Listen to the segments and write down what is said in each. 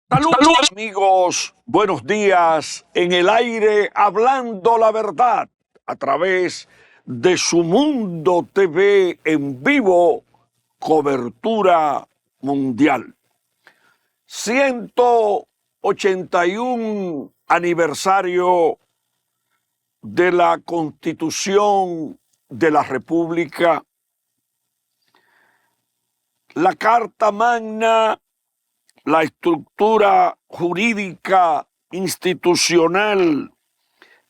Saludos amigos, buenos días en el aire hablando la verdad a través de Su Mundo TV en vivo, cobertura mundial. 181 aniversario de la Constitución de la República, la Carta Magna, la estructura jurídica, institucional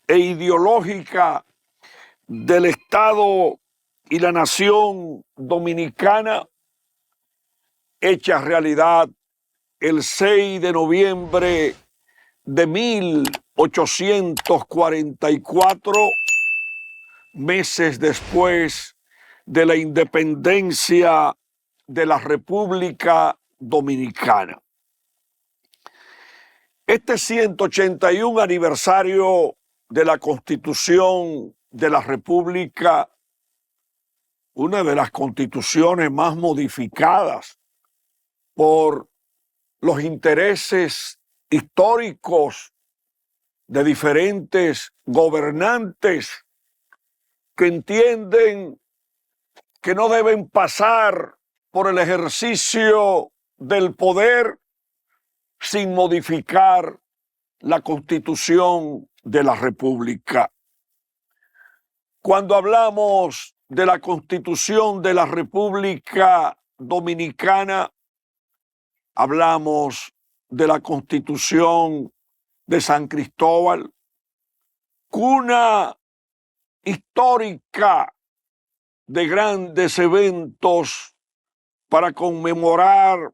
e ideológica del Estado y la nación dominicana, hecha realidad el 6 de noviembre de 1844, meses después de la independencia de la República Dominicana. Este 181 aniversario de la Constitución de la República, una de las constituciones más modificadas por los intereses históricos de diferentes gobernantes que entienden que no deben pasar por el ejercicio del poder sin modificar la Constitución de la República. Cuando hablamos de la Constitución de la República Dominicana, hablamos de la Constitución de San Cristóbal, cuna histórica de grandes eventos para conmemorar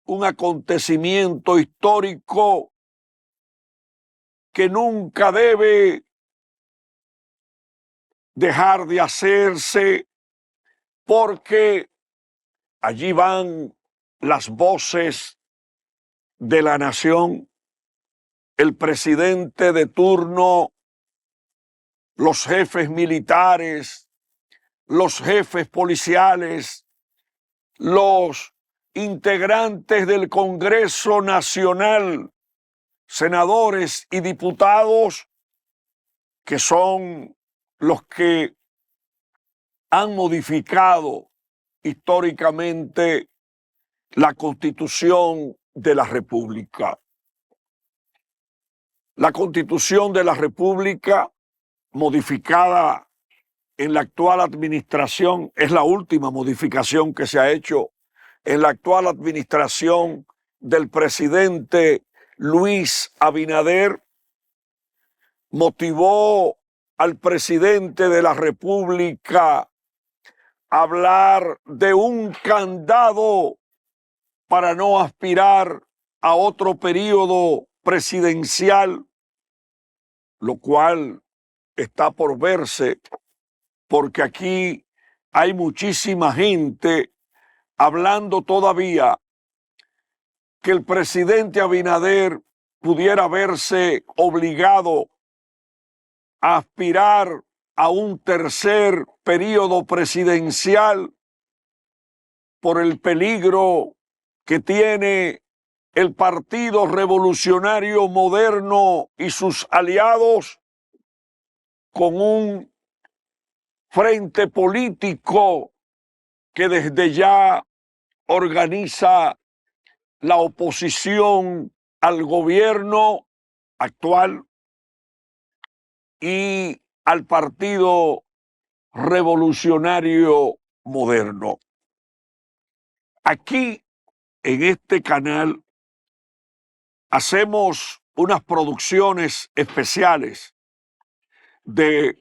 un acontecimiento histórico que nunca debe dejar de hacerse, porque allí van las voces de la nación, el presidente de turno, los jefes militares, los jefes policiales, los integrantes del Congreso Nacional, senadores y diputados, que son los que han modificado históricamente la Constitución de la República. La Constitución de la República, modificada en la actual administración, es la última modificación que se ha hecho en la actual administración del presidente Luis Abinader, motivó al presidente de la República a hablar de un candado para no aspirar a otro periodo presidencial, lo cual está por verse, porque aquí hay muchísima gente hablando todavía que el presidente Abinader pudiera verse obligado a aspirar a un tercer periodo presidencial por el peligro que tiene el Partido Revolucionario Moderno y sus aliados con un frente político que desde ya organiza la oposición al gobierno actual y al Partido Revolucionario Moderno. Aquí, en este canal, hacemos unas producciones especiales de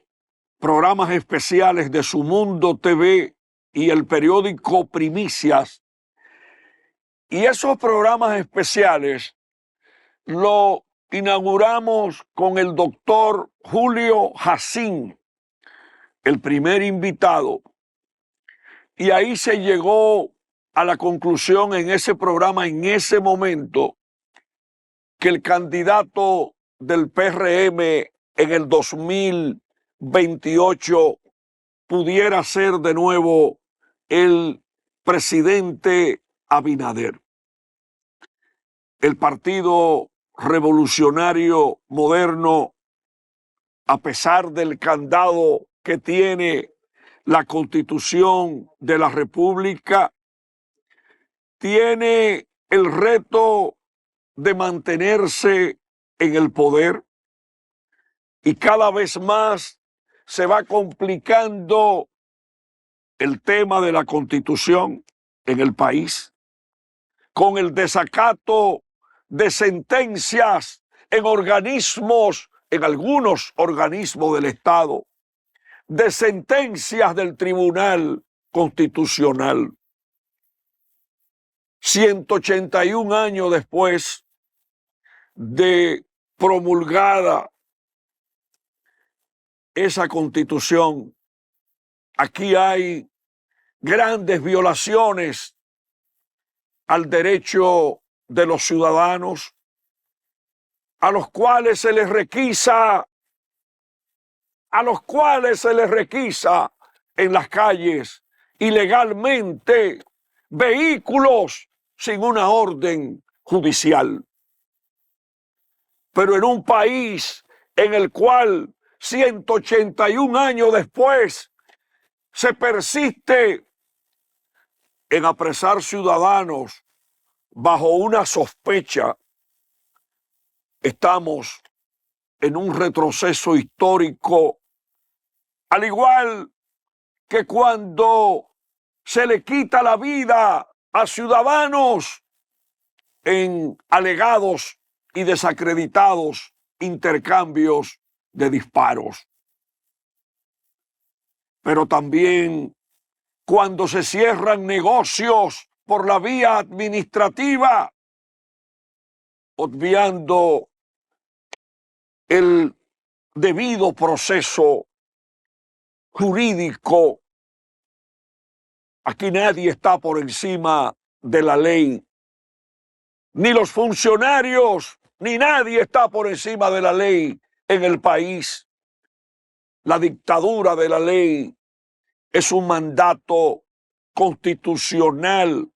programas especiales de Su Mundo TV y el periódico Primicias. Y esos programas especiales lo inauguramos con el doctor Julio Jacín, el primer invitado. Y ahí se llegó a la conclusión en ese programa, en ese momento, que el candidato del PRM en el 2028 pudiera ser de nuevo el presidente Abinader. el Partido Revolucionario Moderno, a pesar del candado que tiene la Constitución de la República, tiene el reto de mantenerse en el poder y cada vez más se va complicando el tema de la Constitución en el país, con el desacato de sentencias en organismos, en algunos organismos del Estado, de sentencias del Tribunal Constitucional. 181 años después de promulgada esa Constitución, aquí hay grandes violaciones al derecho de los ciudadanos, a los cuales se les requisa, en las calles ilegalmente vehículos sin una orden judicial. Pero en un país en el cual 181 años después se persiste en apresar ciudadanos bajo una sospecha, estamos en un retroceso histórico, al igual que cuando se le quita la vida a ciudadanos en alegados y desacreditados intercambios de disparos. Pero también cuando se cierran negocios por la vía administrativa, obviando el debido proceso jurídico. Aquí nadie está por encima de la ley, ni los funcionarios, ni nadie está por encima de la ley en el país. La dictadura de la ley es un mandato constitucional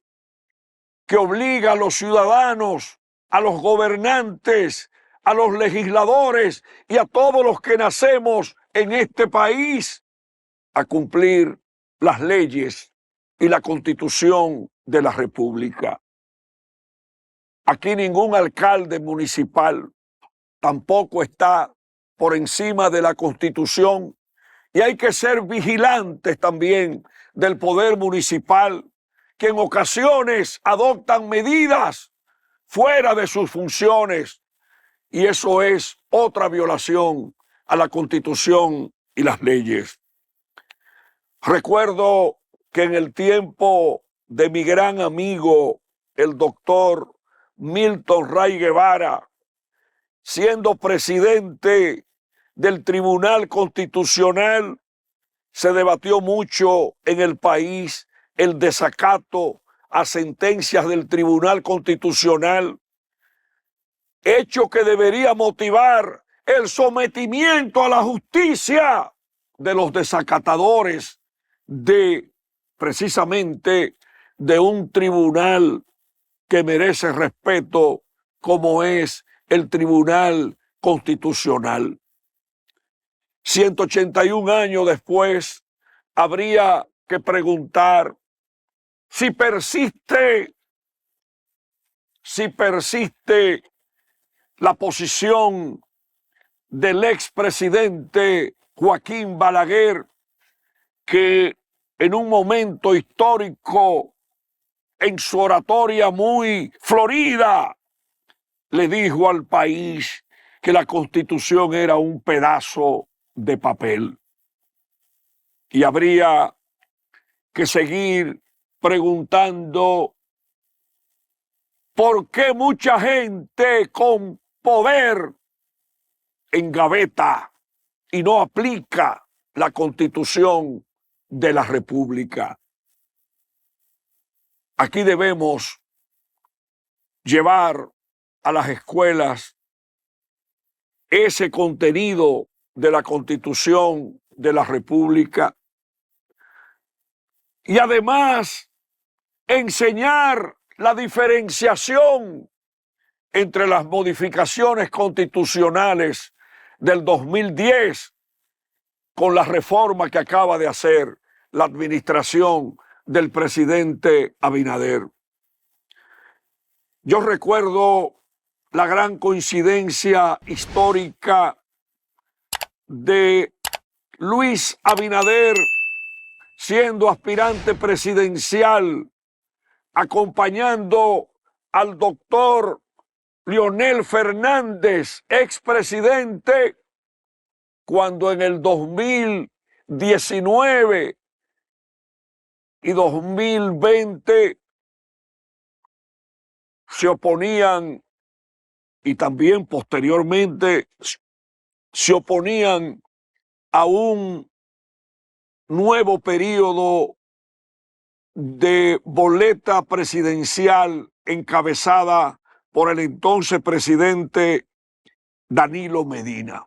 que obliga a los ciudadanos, a los gobernantes, a los legisladores y a todos los que nacemos en este país a cumplir las leyes y la Constitución de la República. Aquí ningún alcalde municipal tampoco está por encima de la Constitución y hay que ser vigilantes también del poder municipal, que en ocasiones adoptan medidas fuera de sus funciones, y eso es otra violación a la Constitución y las leyes. Recuerdo que en el tiempo de mi gran amigo, el doctor Milton Ray Guevara, siendo presidente del Tribunal Constitucional, se debatió mucho en el país el desacato a sentencias del Tribunal Constitucional, hecho que debería motivar el sometimiento a la justicia de los desacatadores de precisamente de un tribunal que merece respeto como es el Tribunal Constitucional. 181 años después, habría que preguntar si persiste la posición del expresidente Joaquín Balaguer, que en un momento histórico, en su oratoria muy florida, le dijo al país que la Constitución era un pedazo de papel. Y habría que seguir preguntando por qué mucha gente con poder engaveta y no aplica la Constitución de la República. Aquí debemos llevar a las escuelas ese contenido de la Constitución de la República y además enseñar la diferenciación entre las modificaciones constitucionales del 2010 con la reforma que acaba de hacer la administración del presidente Abinader. Yo recuerdo la gran coincidencia histórica de Luis Abinader siendo aspirante presidencial, acompañando al doctor Leonel Fernández, expresidente, cuando en el 2019 y 2020 se oponían, y también posteriormente se oponían a un nuevo periodo de boleta presidencial encabezada por el entonces presidente Danilo Medina.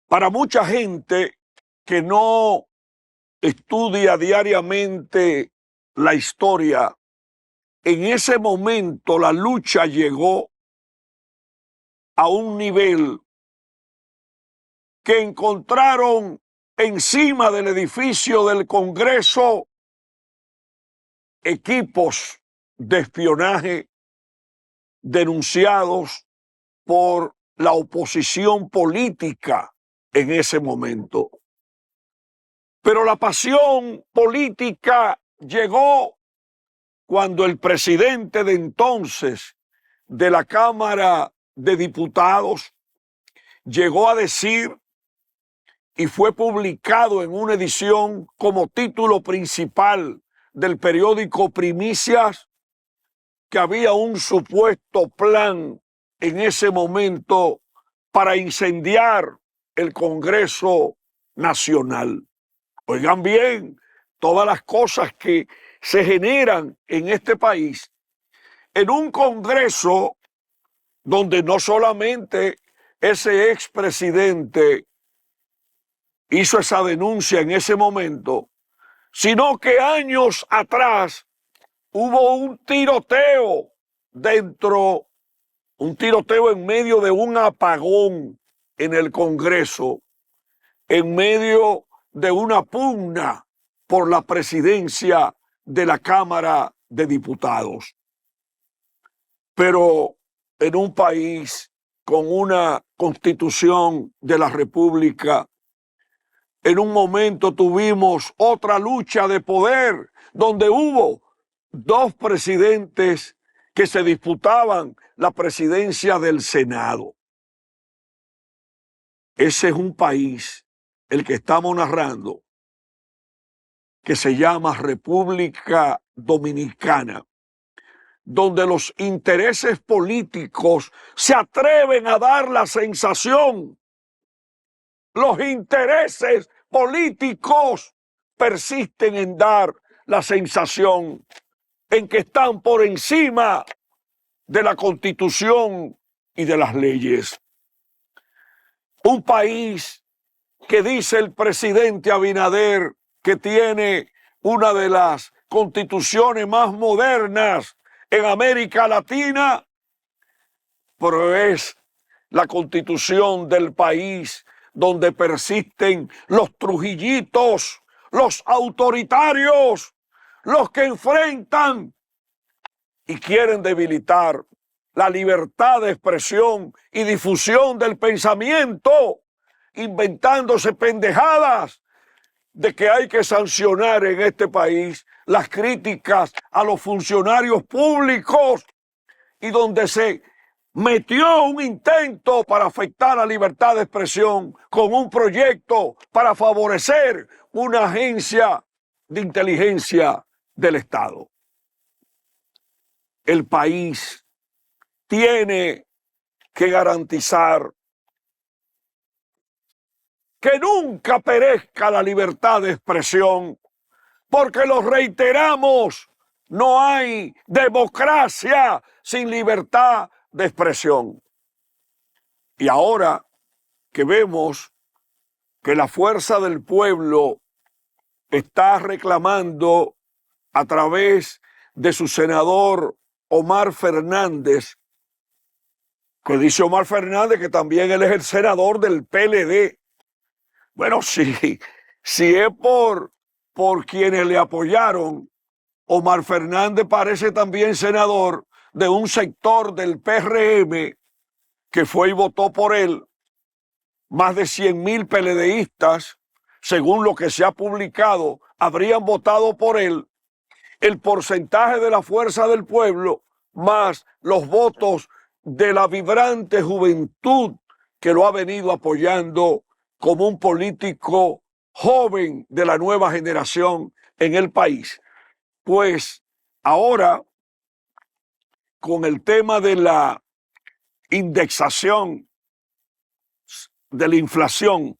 Para mucha gente que no estudia diariamente la historia, en ese momento la lucha llegó a un nivel que encontraron encima del edificio del Congreso equipos de espionaje denunciados por la oposición política en ese momento. Pero la pasión política llegó cuando el presidente de entonces de la Cámara de Diputados llegó a decir, y fue publicado en una edición como título principal del periódico Primicias, que había un supuesto plan en ese momento para incendiar el Congreso Nacional. Oigan bien, todas las cosas que se generan en este país, en un Congreso donde no solamente ese expresidente hizo esa denuncia en ese momento, sino que años atrás hubo un tiroteo en medio de un apagón en el Congreso, en medio de una pugna por la presidencia de la Cámara de Diputados. Pero en un país con una constitución de la República, en un momento tuvimos otra lucha de poder donde hubo dos presidentes que se disputaban la presidencia del Senado. Ese es un país, el que estamos narrando, que se llama República Dominicana, donde los intereses políticos se atreven a dar la sensación. Los intereses políticos persisten en dar la sensación en que están por encima de la Constitución y de las leyes. Un país que dice el presidente Abinader que tiene una de las constituciones más modernas en América Latina, pero es la constitución del país donde persisten los trujillitos, los autoritarios, los que enfrentan y quieren debilitar la libertad de expresión y difusión del pensamiento, inventándose pendejadas de que hay que sancionar en este país las críticas a los funcionarios públicos, y donde se metió un intento para afectar la libertad de expresión con un proyecto para favorecer una agencia de inteligencia del Estado. El país tiene que garantizar que nunca perezca la libertad de expresión, porque lo reiteramos, no hay democracia sin libertad de expresión. Y ahora que vemos que la fuerza del pueblo está reclamando a través de su senador Omar Fernández Que dice Omar Fernández que también él es el senador del PLD. Bueno, si es por quienes le apoyaron, Omar Fernández parece también senador de un sector del PRM que fue y votó por él. Más de 100,000 PLDistas, según lo que se ha publicado, habrían votado por él. El porcentaje de la Fuerza del Pueblo más los votos de la vibrante juventud que lo ha venido apoyando como un político joven de la nueva generación en el país. Pues ahora, con el tema de la indexación de la inflación,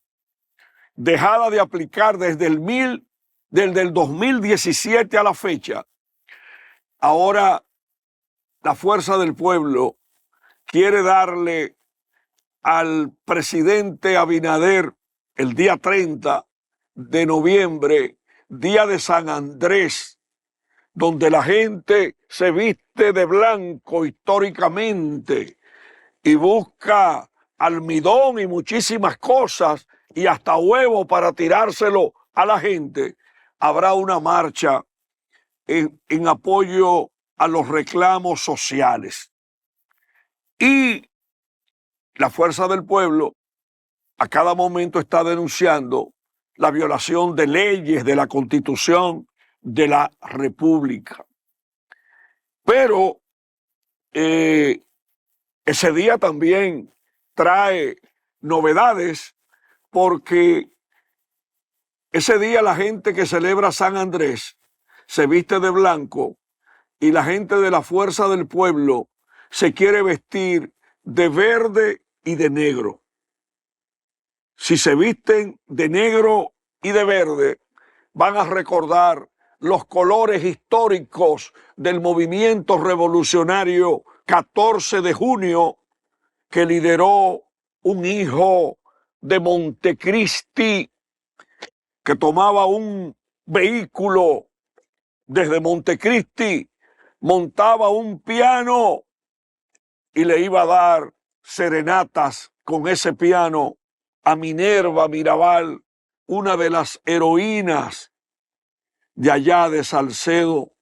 dejada de aplicar desde el 2017 a la fecha, ahora la Fuerza del Pueblo quiere darle al presidente Abinader el día 30 de noviembre, día de San Andrés, donde la gente se viste de blanco históricamente y busca almidón y muchísimas cosas y hasta huevo para tirárselo a la gente. Habrá una marcha en apoyo a los reclamos sociales. Y la Fuerza del Pueblo a cada momento está denunciando la violación de leyes, de la Constitución, de la República. Pero ese día también trae novedades, porque ese día la gente que celebra San Andrés se viste de blanco y la gente de la Fuerza del Pueblo se quiere vestir de verde y de negro. Si se visten de negro y de verde, van a recordar los colores históricos del movimiento revolucionario 14 de junio que lideró un hijo de Montecristi que tomaba un vehículo desde Montecristi, montaba un piano y le iba a dar serenatas con ese piano a Minerva Mirabal, una de las heroínas de allá de Salcedo,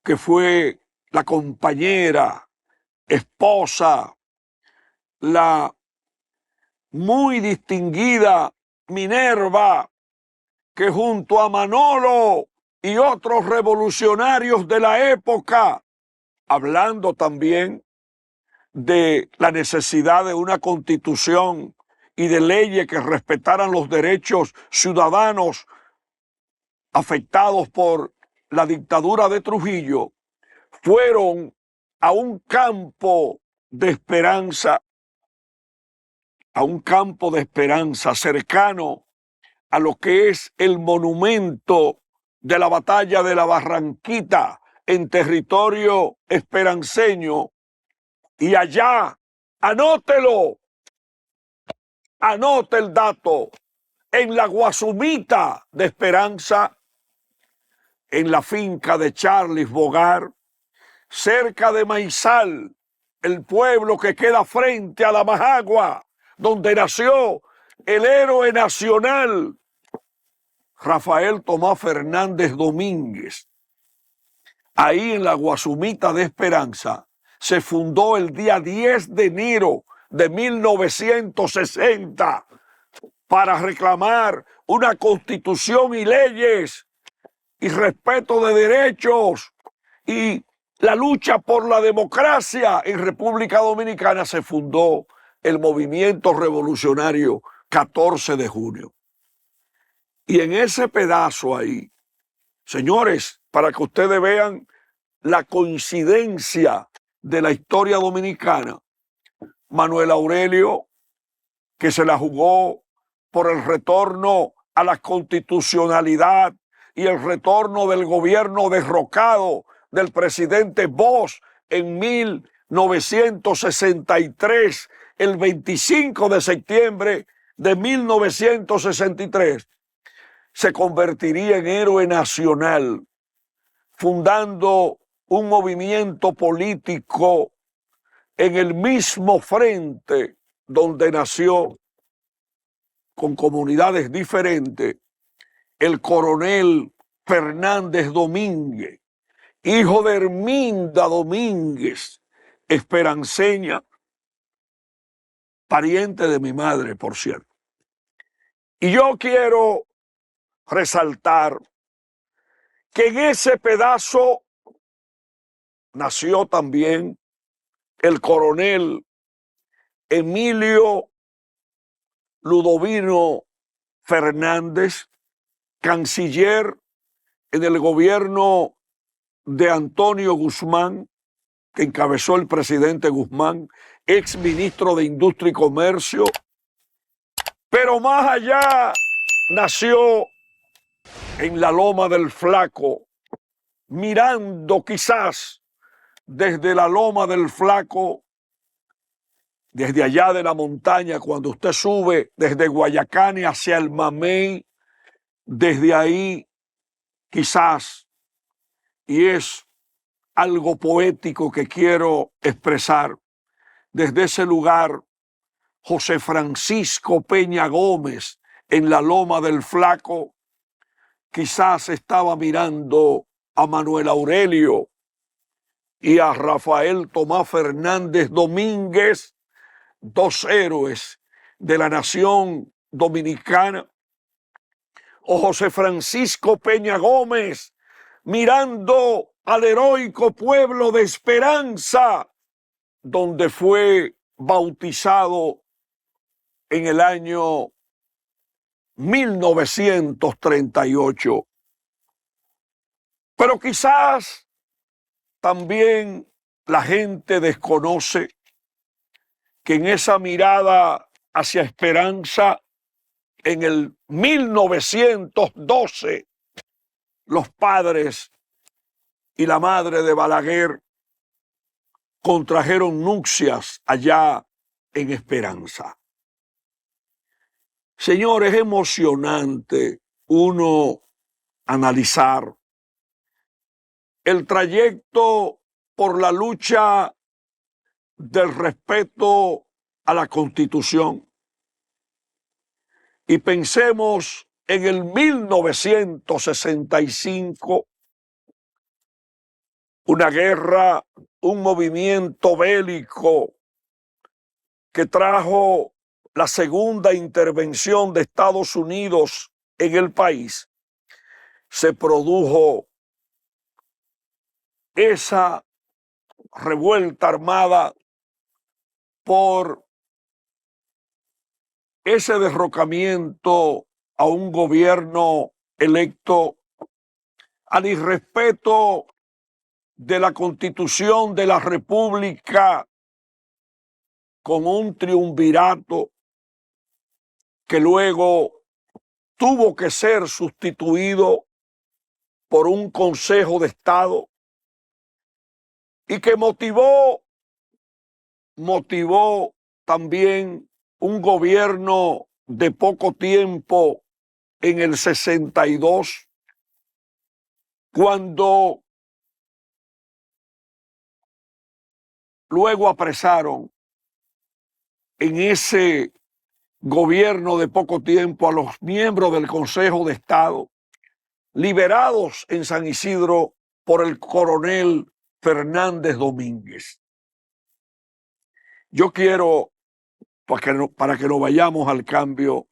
que fue la compañera, esposa, la muy distinguida Minerva, que junto a Manolo y otros revolucionarios de la época, hablando también de la necesidad de una constitución y de leyes que respetaran los derechos ciudadanos afectados por la dictadura de Trujillo, fueron a un campo de esperanza, cercano a lo que es el monumento de la batalla de la Barranquita en territorio esperanceño, y allá, anótelo, anote el dato, en la Guasumita de Esperanza, en la finca de Charles Bogar, cerca de Maizal, el pueblo que queda frente a la Majagua, donde nació el héroe nacional Rafael Tomás Fernández Domínguez. Ahí en la Guasumita de Esperanza se fundó el día 10 de enero de 1960 para reclamar una constitución y leyes y respeto de derechos y la lucha por la democracia. En República Dominicana se fundó el movimiento revolucionario 14 de junio. Y en ese pedazo ahí, señores, para que ustedes vean la coincidencia de la historia dominicana, Manuel Aurelio, que se la jugó por el retorno a la constitucionalidad y el retorno del gobierno derrocado del presidente Bosch en 1963, el 25 de septiembre de 1963, se convertiría en héroe nacional, fundando un movimiento político en el mismo frente donde nació, con comunidades diferentes, el coronel Fernández Domínguez, hijo de Herminda Domínguez, esperanceña, pariente de mi madre, por cierto. Y yo quiero resaltar que en ese pedazo nació también el coronel Emilio Ludovino Fernández, canciller en el gobierno de Antonio Guzmán, que encabezó el presidente Guzmán, ex ministro de Industria y Comercio, pero más allá nació en la Loma del Flaco, mirando quizás desde la Loma del Flaco, desde allá de la montaña, cuando usted sube desde Guayacán hacia el Mamey, desde ahí quizás, y es algo poético que quiero expresar, desde ese lugar, José Francisco Peña Gómez, en la Loma del Flaco, quizás estaba mirando a Manuel Aurelio y a Rafael Tomás Fernández Domínguez, dos héroes de la nación dominicana, o José Francisco Peña Gómez mirando al heroico pueblo de Esperanza, donde fue bautizado en el año 1938. Pero quizás también la gente desconoce que en esa mirada hacia Esperanza, en el 1912, los padres y la madre de Balaguer contrajeron nupcias allá en Esperanza. Señores, es emocionante uno analizar el trayecto por la lucha del respeto a la Constitución. Y pensemos en el 1965, una guerra, un movimiento bélico que trajo la segunda intervención de Estados Unidos en el país. Se produjo esa revuelta armada por ese derrocamiento a un gobierno electo, al irrespeto de la Constitución de la República, con un triunvirato que luego tuvo que ser sustituido por un Consejo de Estado y que motivó también un gobierno de poco tiempo en el 62, cuando luego apresaron en ese gobierno de poco tiempo a los miembros del Consejo de Estado, liberados en San Isidro por el coronel Fernández Domínguez. Yo quiero, para que no vayamos al cambio,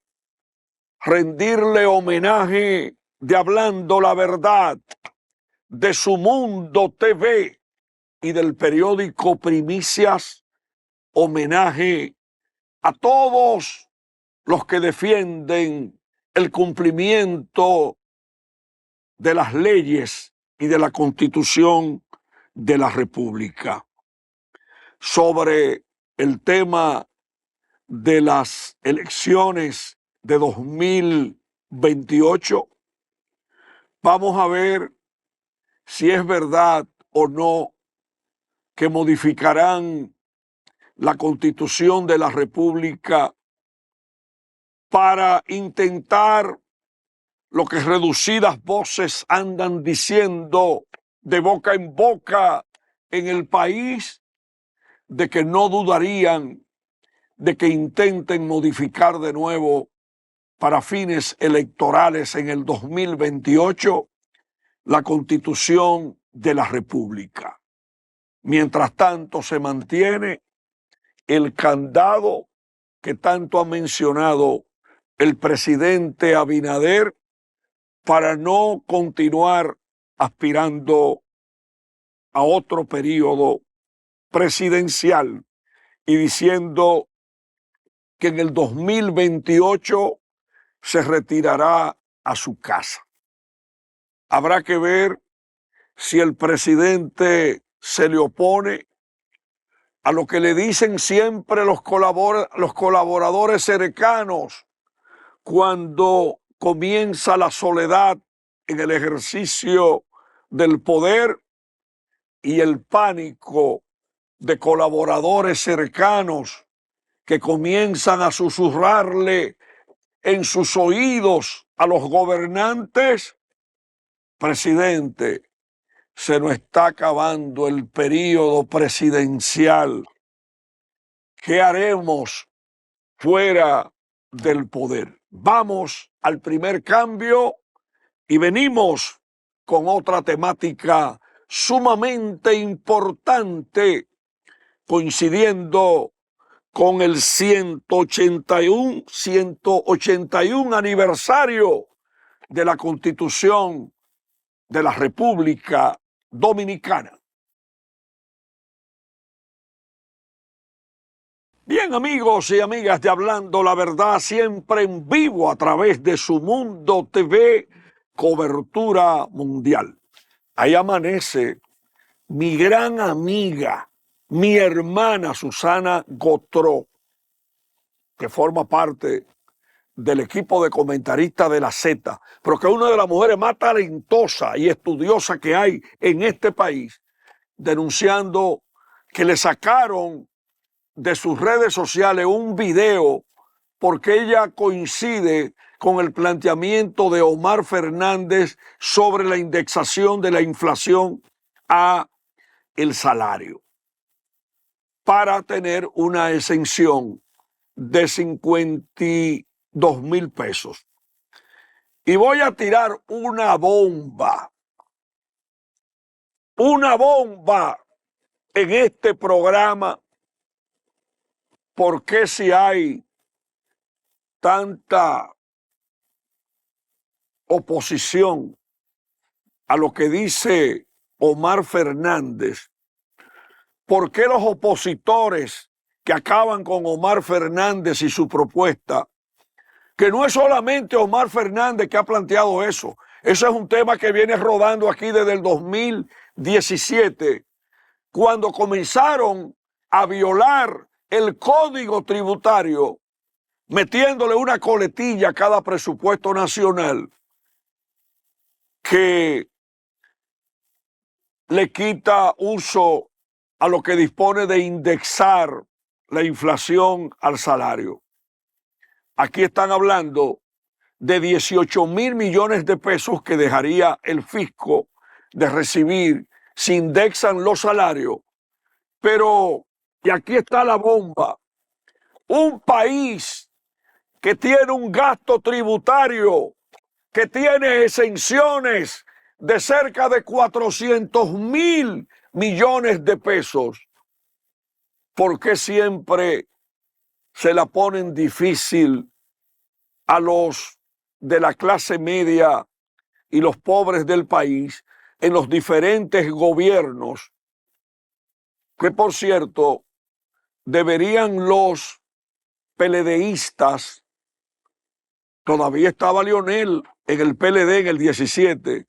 rendirle homenaje de Hablando la Verdad, de Su Mundo TV y del periódico Primicias, homenaje a todos los que defienden el cumplimiento de las leyes y de la Constitución de la República. Sobre el tema de las elecciones de 2028, vamos a ver si es verdad o no que modificarán la Constitución de la República para intentar lo que reducidas voces andan diciendo de boca en boca en el país, de que no dudarían de que intenten modificar de nuevo para fines electorales en el 2028 la Constitución de la República. Mientras tanto, se mantiene el candado que tanto ha mencionado el presidente Abinader para no continuar aspirando a otro periodo presidencial y diciendo que en el 2028 se retirará a su casa. Habrá que ver si el presidente se le opone a lo que le dicen siempre los colaboradores cercanos cuando comienza la soledad en el ejercicio del poder y el pánico de colaboradores cercanos que comienzan a susurrarle en sus oídos a los gobernantes: presidente, se nos está acabando el periodo presidencial. ¿Qué haremos fuera del poder? Vamos al primer cambio y venimos con otra temática sumamente importante, coincidiendo con el 181 aniversario de la Constitución de la República Dominicana. Bien, amigos y amigas de Hablando la Verdad, siempre en vivo a través de Su Mundo TV, cobertura mundial. Ahí amanece mi gran amiga, mi hermana Susana Gotró, que forma parte del equipo de comentaristas de la Z, pero que es una de las mujeres más talentosas y estudiosas que hay en este país, denunciando que le sacaron de sus redes sociales un video porque ella coincide con el planteamiento de Omar Fernández sobre la indexación de la inflación a el salario para tener una exención de 52,000 pesos. Y voy a tirar una bomba en este programa. ¿Por qué si hay tanta oposición a lo que dice Omar Fernández? ¿Por qué los opositores que acaban con Omar Fernández y su propuesta, que no es solamente Omar Fernández que ha planteado eso es un tema que viene rodando aquí desde el 2017, cuando comenzaron a violar el código tributario, metiéndole una coletilla a cada presupuesto nacional que le quita uso a lo que dispone de indexar la inflación al salario. Aquí están hablando de 18,000 millones de pesos que dejaría el fisco de recibir si indexan los salarios. Pero, y aquí está la bomba, un país que tiene un gasto tributario, que tiene exenciones de cerca de 400,000 millones de pesos, ¿por qué siempre se la ponen difícil a los de la clase media y los pobres del país en los diferentes gobiernos? Que, por cierto, deberían los PLDistas, todavía estaba Leonel en el PLD en el 17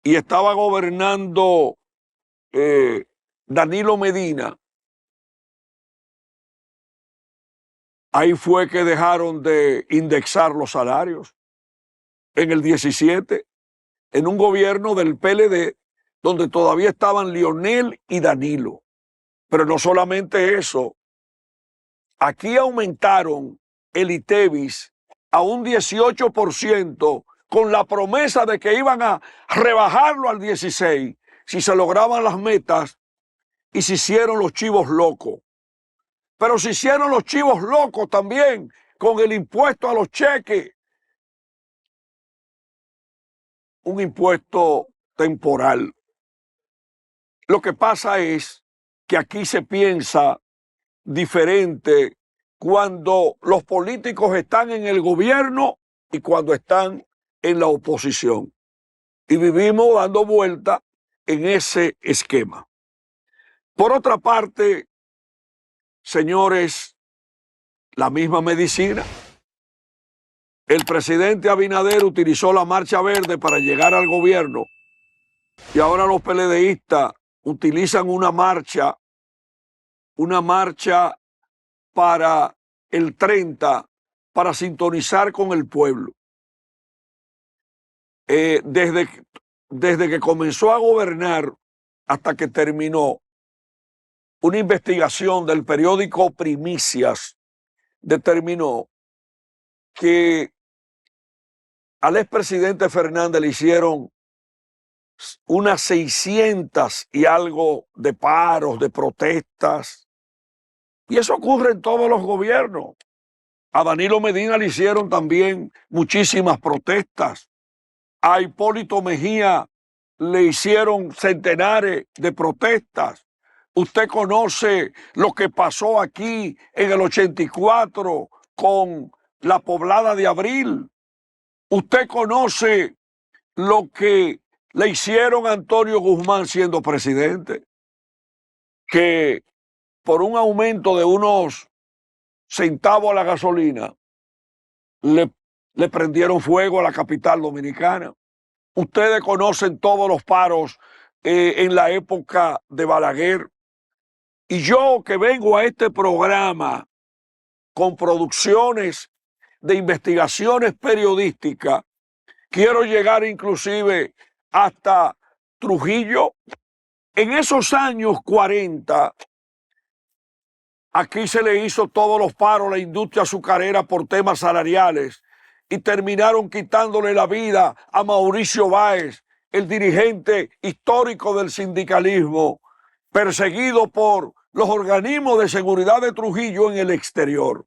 y estaba gobernando Danilo Medina. Ahí fue que dejaron de indexar los salarios en el 17, en un gobierno del PLD donde todavía estaban Leonel y Danilo. Pero no solamente eso, aquí aumentaron el ITEVIS a un 18% con la promesa de que iban a rebajarlo al 16% si se lograban las metas y se hicieron los chivos locos. Pero se hicieron los chivos locos también con el impuesto a los cheques. Un impuesto temporal. Lo que pasa es que aquí se piensa diferente cuando los políticos están en el gobierno y cuando están en la oposición. Y vivimos dando vuelta en ese esquema. Por otra parte, señores, la misma medicina. El presidente Abinader utilizó la marcha verde para llegar al gobierno y ahora los PLDistas utilizan una marcha para el 30 para sintonizar con el pueblo. Desde que comenzó a gobernar hasta que terminó, una investigación del periódico Primicias determinó que al expresidente Fernández le hicieron unas 600 y algo de paros, de protestas. Y eso ocurre en todos los gobiernos. A Danilo Medina le hicieron también muchísimas protestas. A Hipólito Mejía le hicieron centenares de protestas. Usted conoce lo que pasó aquí en el 84 con la Poblada de Abril. Usted conoce lo que le hicieron a Antonio Guzmán siendo presidente, que por un aumento de unos centavos a la gasolina le prendieron fuego a la capital dominicana. Ustedes conocen todos los paros en la época de Balaguer. Y yo que vengo a este programa con producciones de investigaciones periodísticas, quiero llegar inclusive hasta Trujillo. En esos años 40, aquí se le hizo todos los paros a la industria azucarera por temas salariales y terminaron quitándole la vida a Mauricio Báez, el dirigente histórico del sindicalismo, perseguido por los organismos de seguridad de Trujillo en el exterior.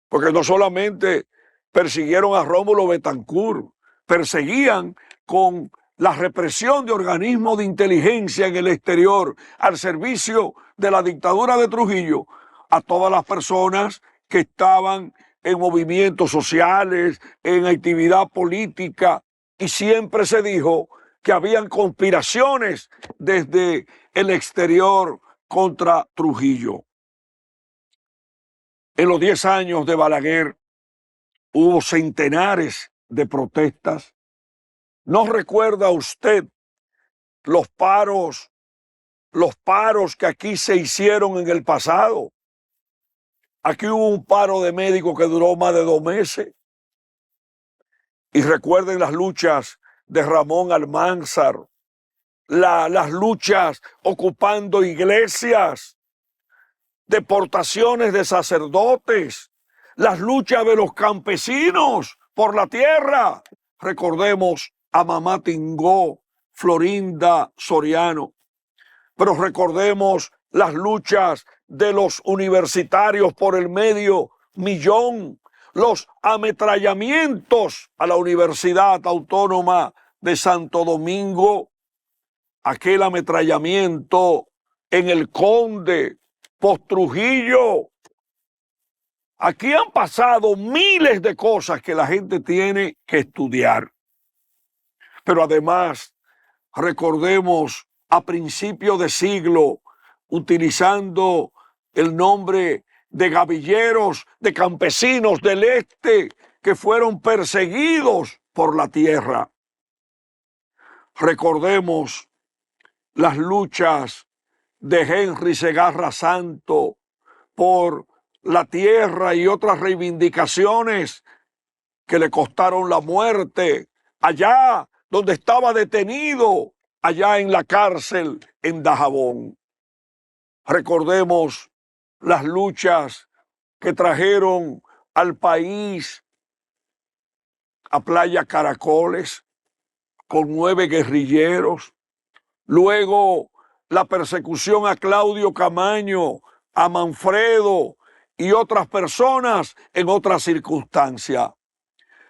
Porque no solamente persiguieron a Rómulo Betancourt, perseguían con la represión de organismos de inteligencia en el exterior al servicio de la dictadura de Trujillo a todas las personas que estaban en movimientos sociales, en actividad política, y siempre se dijo que habían conspiraciones desde el exterior contra Trujillo. En los 10 años de Balaguer hubo centenares de protestas. ¿No recuerda usted los paros que aquí se hicieron en el pasado? Aquí hubo un paro de médicos que duró más de 2 meses. Y recuerden las luchas de Ramón Almanzar, las luchas ocupando iglesias, deportaciones de sacerdotes, las luchas de los campesinos por la tierra. Recordemos a Mamá Tingó, Florinda Soriano, pero recordemos las luchas de los universitarios por el medio millón, los ametrallamientos a la Universidad Autónoma de Santo Domingo, aquel ametrallamiento en el Conde, post-Trujillo. Aquí han pasado miles de cosas que la gente tiene que estudiar. Pero además, recordemos a principios de siglo, utilizando el nombre de gavilleros, de campesinos del este que fueron perseguidos por la tierra. Recordemos las luchas de Henry Segarra Santo por la tierra y otras reivindicaciones que le costaron la muerte allá donde estaba detenido, allá en la cárcel en Dajabón. Recordemos las luchas que trajeron al país a Playa Caracoles con 9 guerrilleros. Luego la persecución a Claudio Camaño, a Manfredo y otras personas en otras circunstancias.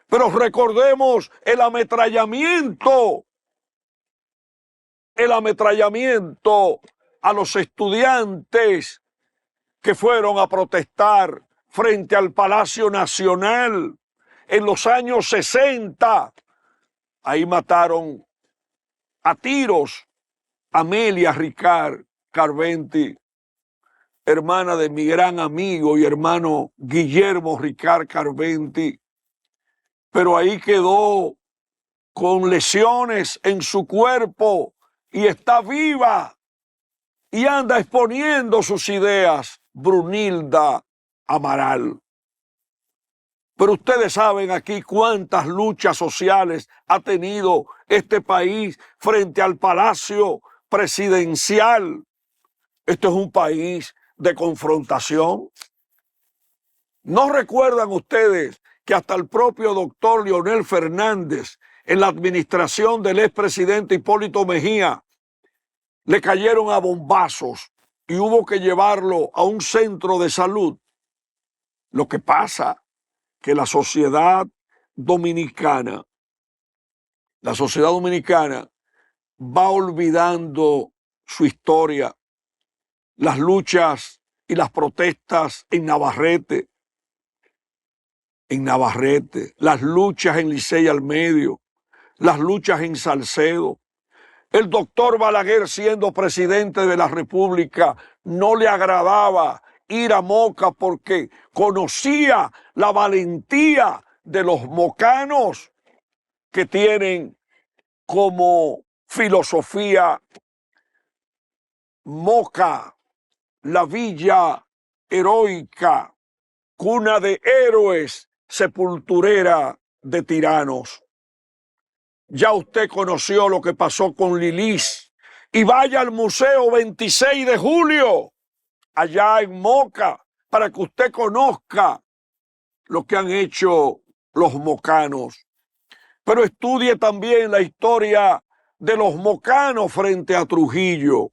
Pero recordemos el ametrallamiento a los estudiantes que fueron a protestar frente al Palacio Nacional en los años 60. Ahí mataron a tiros a Amelia Ricard Carventi, hermana de mi gran amigo y hermano Guillermo Ricard Carventi, pero ahí quedó con lesiones en su cuerpo y está viva y anda exponiendo sus ideas, Brunilda Amaral. Pero ustedes saben aquí cuántas luchas sociales ha tenido este país frente al Palacio Presidencial. Esto es un país de confrontación. ¿No recuerdan ustedes que hasta el propio doctor Leonel Fernández, en la administración del expresidente Hipólito Mejía, le cayeron a bombazos y hubo que llevarlo a un centro de salud? Lo que pasa que la sociedad dominicana va olvidando su historia, las luchas y las protestas en Navarrete, las luchas en Licey al Medio, las luchas en Salcedo. El doctor Balaguer, siendo presidente de la República, no le agradaba ir a Moca porque conocía la valentía de los mocanos, que tienen como filosofía Moca, la villa heroica, cuna de héroes, sepulturera de tiranos. Ya usted conoció lo que pasó con Lilis, y vaya al Museo 26 de Julio, allá en Moca, para que usted conozca lo que han hecho los mocanos. Pero estudie también la historia de los mocanos frente a Trujillo,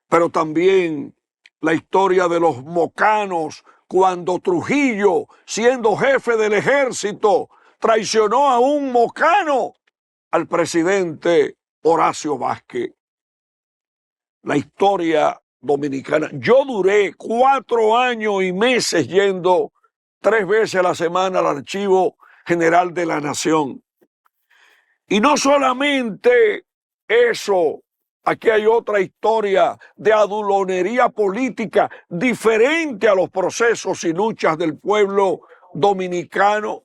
pero también la historia de los mocanos cuando Trujillo, siendo jefe del ejército, traicionó a un mocano, al presidente Horacio Vázquez. La historia dominicana. Yo duré 4 años y meses yendo 3 veces a la semana al Archivo General de la Nación. Y no solamente eso, aquí hay otra historia de adulonería política diferente a los procesos y luchas del pueblo dominicano.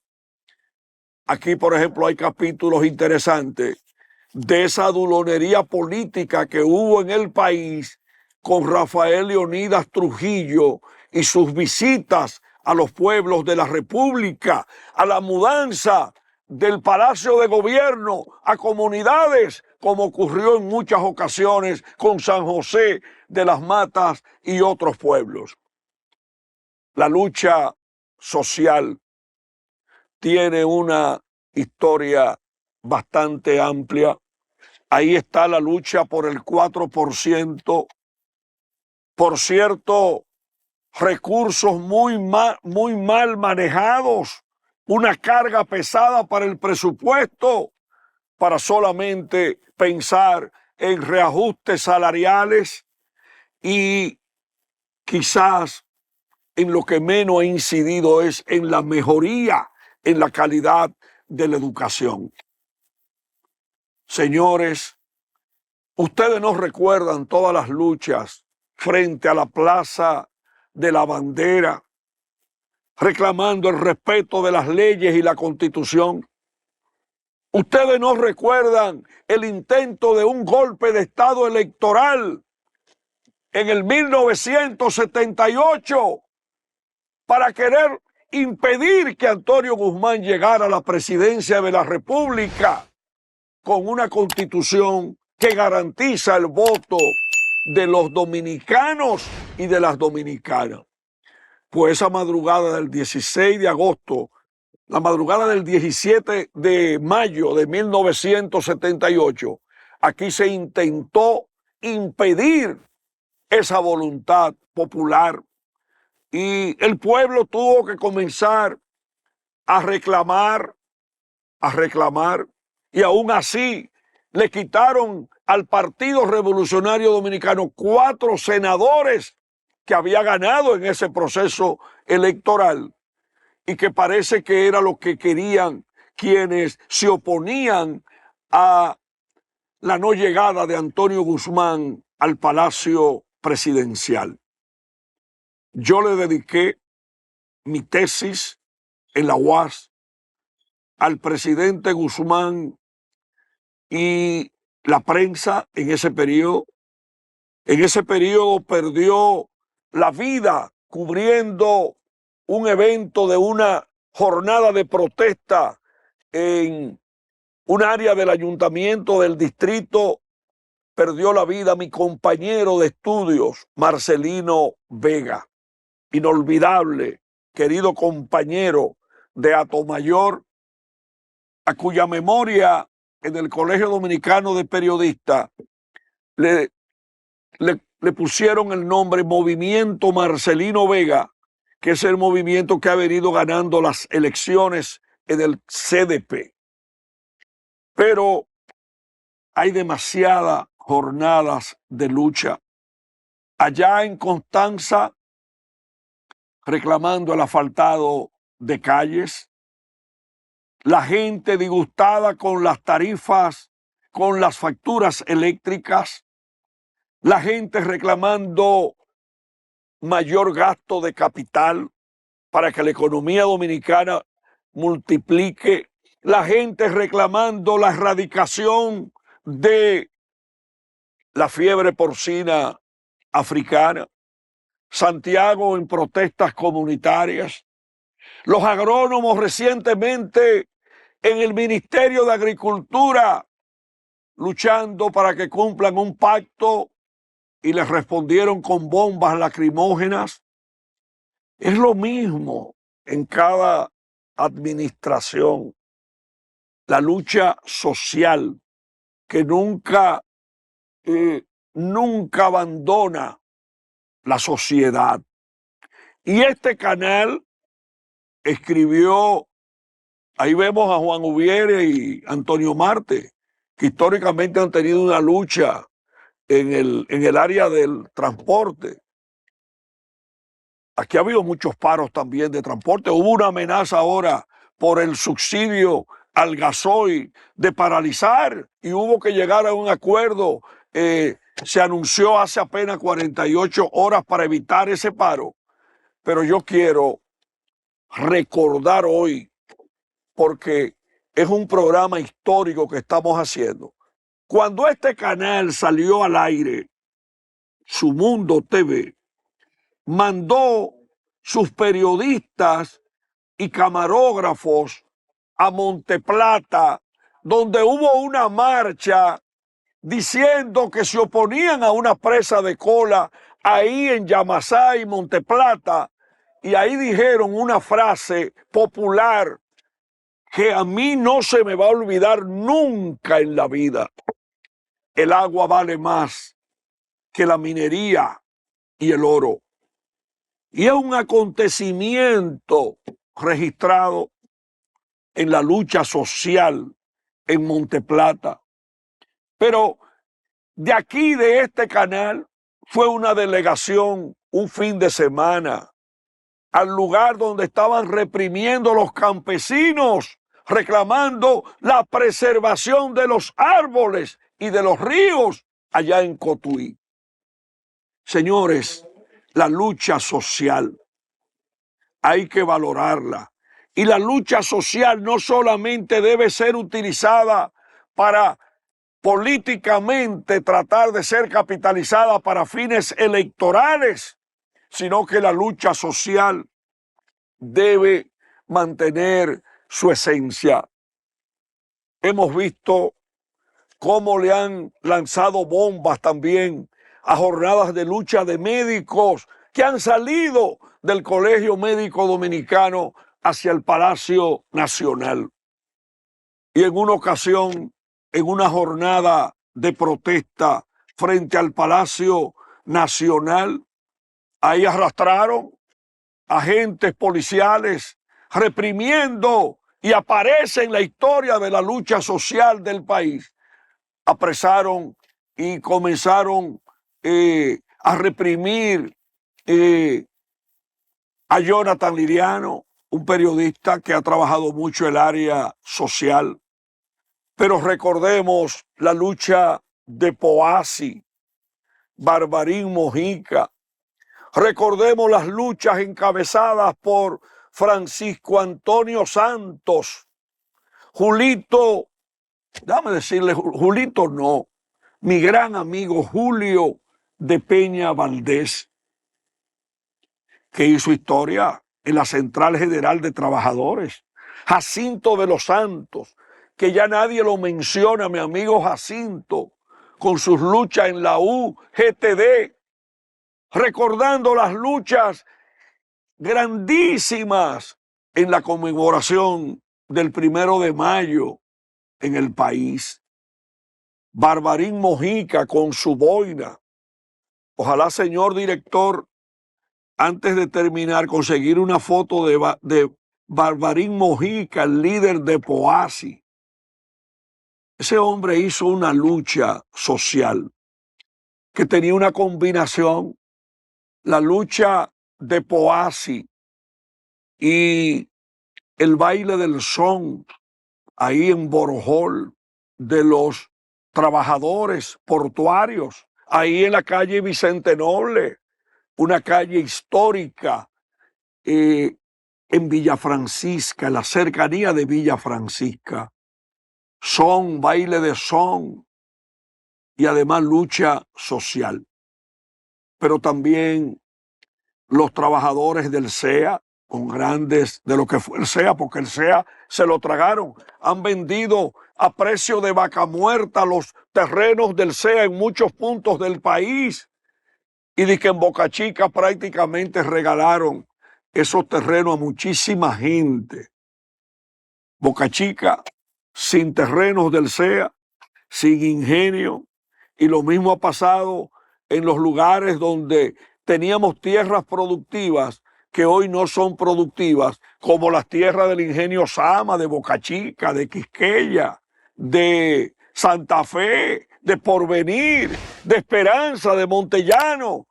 Aquí, por ejemplo, hay capítulos interesantes de esa adulonería política que hubo en el país con Rafael Leonidas Trujillo y sus visitas a los pueblos de la República, a la mudanza del Palacio de Gobierno a comunidades, como ocurrió en muchas ocasiones con San José de las Matas y otros pueblos. La lucha social tiene una historia bastante amplia. Ahí está la lucha por el 4%. Por cierto, recursos muy mal manejados, una carga pesada para el presupuesto, para solamente pensar en reajustes salariales y quizás en lo que menos ha incidido es en la mejoría en la calidad de la educación. Señores, ustedes no recuerdan todas las luchas frente a la Plaza de la Bandera, reclamando el respeto de las leyes y la Constitución. Ustedes no recuerdan el intento de un golpe de Estado electoral en el 1978 para querer impedir que Antonio Guzmán llegara a la presidencia de la República con una Constitución que garantiza el voto de los dominicanos y de las dominicanas. Pues esa madrugada del 16 de agosto, la madrugada del 17 de mayo de 1978, Aquí se intentó impedir esa voluntad popular y el pueblo tuvo que comenzar a reclamar, y aún así le quitaron al Partido Revolucionario Dominicano 4 senadores que había ganado en ese proceso electoral y que parece que era lo que querían quienes se oponían a la no llegada de Antonio Guzmán al Palacio Presidencial. Yo le dediqué mi tesis en la UAS al presidente Guzmán y la prensa en ese periodo. En ese periodo perdió la vida cubriendo un evento de una jornada de protesta en un área del ayuntamiento del distrito. Perdió la vida mi compañero de estudios, Marcelino Vega. Inolvidable, querido compañero de Atomayor, a cuya memoria en el Colegio Dominicano de Periodistas le pusieron el nombre Movimiento Marcelino Vega, que es el movimiento que ha venido ganando las elecciones en el CDP. Pero hay demasiadas jornadas de lucha. Allá en Constanza, reclamando el asfaltado de calles, la gente disgustada con las tarifas, con las facturas eléctricas, la gente reclamando mayor gasto de capital para que la economía dominicana multiplique, la gente reclamando la erradicación de la fiebre porcina africana, Santiago en protestas comunitarias, los agrónomos recientemente en el Ministerio de Agricultura luchando para que cumplan un pacto y les respondieron con bombas lacrimógenas. Es lo mismo en cada administración. La lucha social que nunca abandona la sociedad. Y este canal escribió, ahí vemos a Juan Ubiere y Antonio Marte, que históricamente han tenido una lucha en el área del transporte. Aquí ha habido muchos paros también de transporte. Hubo una amenaza ahora por el subsidio al gasoil de paralizar y hubo que llegar a un acuerdo. Se anunció hace apenas 48 horas para evitar ese paro. Pero yo quiero recordar hoy, porque es un programa histórico que estamos haciendo. Cuando este canal salió al aire, Su Mundo TV mandó sus periodistas y camarógrafos a Monteplata, donde hubo una marcha diciendo que se oponían a una presa de cola ahí en Yamasá y Monteplata, y ahí dijeron una frase popular que a mí no se me va a olvidar nunca en la vida. El agua vale más que la minería y el oro. Y es un acontecimiento registrado en la lucha social en Monteplata. Pero de aquí, de este canal, fue una delegación un fin de semana al lugar donde estaban reprimiendo los campesinos, reclamando la preservación de los árboles y de los ríos allá en Cotuí. Señores, la lucha social hay que valorarla. Y la lucha social no solamente debe ser utilizada para políticamente tratar de ser capitalizada para fines electorales, sino que la lucha social debe mantener su esencia. Hemos visto cómo le han lanzado bombas también a jornadas de lucha de médicos que han salido del Colegio Médico Dominicano hacia el Palacio Nacional. Y en una ocasión, en una jornada de protesta frente al Palacio Nacional. Ahí arrastraron agentes policiales reprimiendo, y aparece en la historia de la lucha social del país. Apresaron y comenzaron a reprimir a Jonathan Liriano, un periodista que ha trabajado mucho el área social. Pero recordemos la lucha de Poasi, Barbarín Mojica. Recordemos las luchas encabezadas por Francisco Antonio Santos, Julito, déjame decirle, Julito no, mi gran amigo Julio de Peña Valdés, que hizo historia en la Central General de Trabajadores. Jacinto de los Santos, que ya nadie lo menciona, mi amigo Jacinto, con sus luchas en la UGTD, recordando las luchas grandísimas en la conmemoración del 1 de mayo en el país. Barbarín Mojica con su boina. Ojalá, señor director, antes de terminar, conseguir una foto de Barbarín Mojica, el líder de Poasi. Ese hombre hizo una lucha social que tenía una combinación, la lucha de Poasi y el baile del son ahí en Borjol de los trabajadores portuarios, ahí en la calle Vicente Noble, una calle histórica en Villa Francisca, en la cercanía de Villa Francisca. Son, baile de son y además lucha social. Pero también los trabajadores del CEA, con grandes de lo que fue el CEA, porque el CEA se lo tragaron. Han vendido a precio de vaca muerta los terrenos del CEA en muchos puntos del país. Y de que en Boca Chica prácticamente regalaron esos terrenos a muchísima gente. Boca Chica sin terrenos del CEA, sin ingenio. Y lo mismo ha pasado en los lugares donde teníamos tierras productivas que hoy no son productivas, como las tierras del ingenio Sama, de Boca Chica, de Quisqueya, de Santa Fe, de Porvenir, de Esperanza, de Montellano,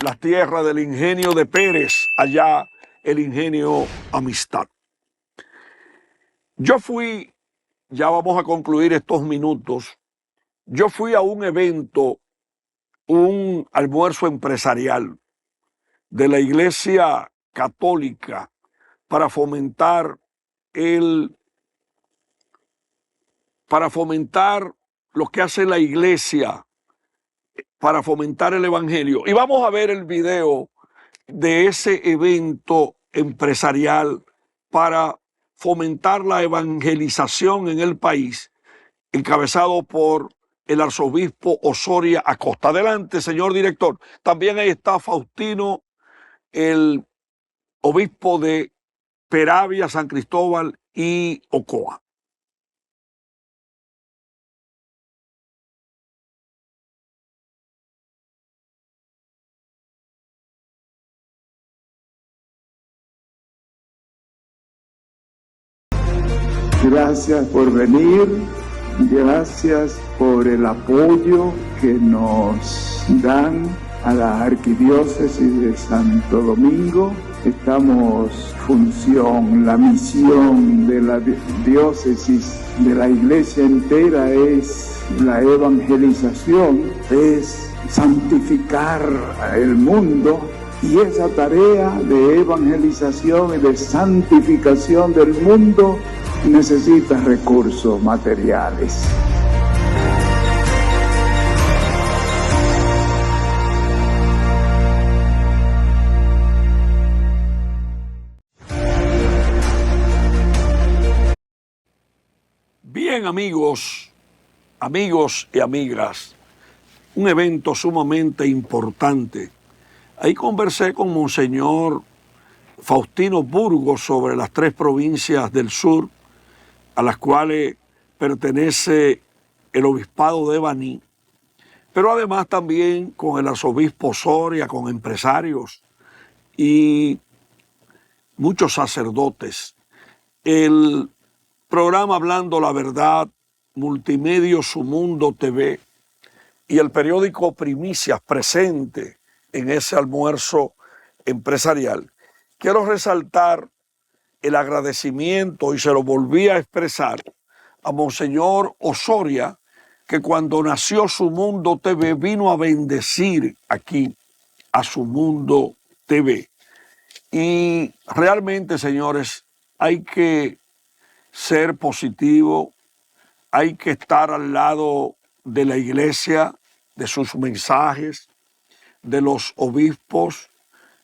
las tierras del ingenio de Pérez, allá el ingenio Amistad. Yo fui, ya vamos a concluir estos minutos, yo fui a un evento, un almuerzo empresarial de la Iglesia Católica para fomentar lo que hace la Iglesia, para fomentar el Evangelio. Y vamos a ver el video de ese evento empresarial para fomentar la evangelización en el país, encabezado por el arzobispo Osoria Acosta. Adelante, señor director. También ahí está Faustino, el obispo de Peravia, San Cristóbal y Ocoa. Gracias por venir, gracias por el apoyo que nos dan a la Arquidiócesis de Santo Domingo. La misión de la diócesis, de la iglesia entera, es la evangelización, es santificar el mundo. Y esa tarea de evangelización y de santificación del mundo necesita recursos materiales. Bien, amigos y amigas, un evento sumamente importante. Ahí conversé con Monseñor Faustino Burgos sobre las 3 provincias del sur a las cuales pertenece el obispado de Baní, pero además también con el arzobispo Soria, con empresarios y muchos sacerdotes. El programa Hablando la Verdad, Multimedios Su Mundo TV y el periódico Primicias presente en ese almuerzo empresarial. Quiero resaltar el agradecimiento, y se lo volví a expresar, a Monseñor Osoria, que cuando nació Su Mundo TV vino a bendecir aquí a Su Mundo TV. Y realmente, señores, hay que ser positivo, hay que estar al lado de la iglesia, de sus mensajes, de los obispos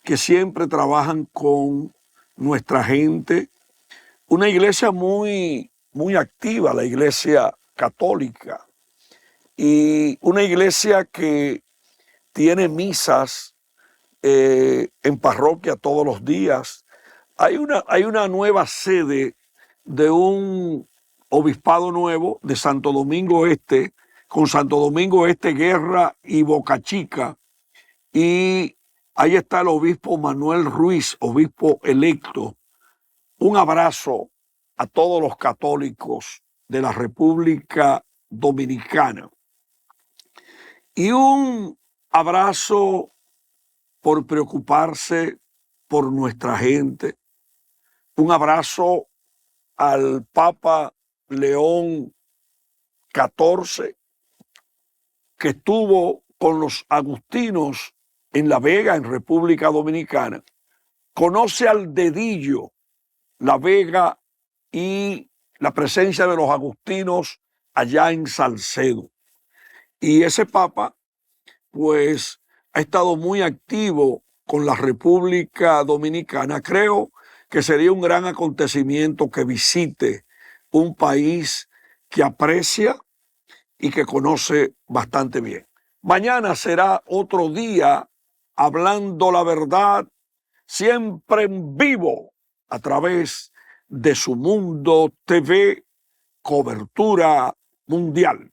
que siempre trabajan con nuestra gente. Una iglesia muy activa, la iglesia católica, y una iglesia que tiene misas en parroquia todos los días. Hay una nueva sede de un obispado nuevo de Santo Domingo Este, con Santo Domingo Este, Guerra y Boca Chica, y ahí está el obispo Manuel Ruiz, obispo electo. Un abrazo a todos los católicos de la República Dominicana y un abrazo por preocuparse por nuestra gente. Un abrazo al Papa León XIV, que estuvo con los agustinos en La Vega, en República Dominicana. Conoce al dedillo La Vega y la presencia de los agustinos allá en Salcedo. Y ese Papa, pues, ha estado muy activo con la República Dominicana. Creo que sería un gran acontecimiento que visite un país que aprecia y que conoce bastante bien. Mañana será otro día hablando la verdad, siempre en vivo, a través de Su Mundo TV, cobertura mundial.